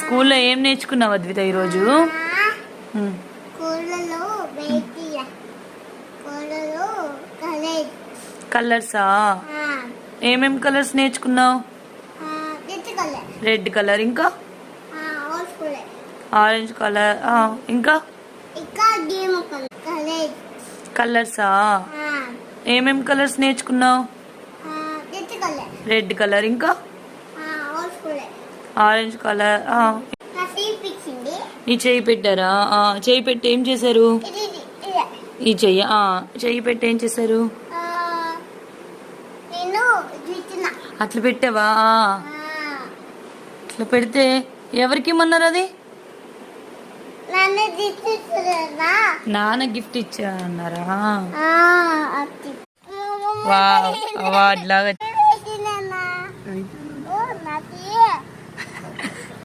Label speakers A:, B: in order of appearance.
A: స్కూల్లో ఏం నేర్చుకున్నావు అద్విత ఈరోజు? కలర్సా? ఏమేం కలర్స్ నేర్చుకున్నావు? రెడ్ కలర్, ఇంకా ఆరెంజ్ కలర్, ఇంకా కలర్సా? ఏమేం కలర్స్ నేర్చుకున్నావు? రెడ్ కలర్, ఇంకా ఆరెంజ్ కలర్. నీ చెయ్యి పెట్టారా? చెయ్యి పెట్టి ఏం చేశారు? ఈ చెయ్యి పెట్టి ఏం చేశారు? అట్లా పెట్టావా? అట్లా పెడితే ఎవరికి ఇమ్మన్నారు? అది నాన్న గిఫ్ట్ ఇచ్చా అన్నారా? వావ్, అవార్డ్ లాగా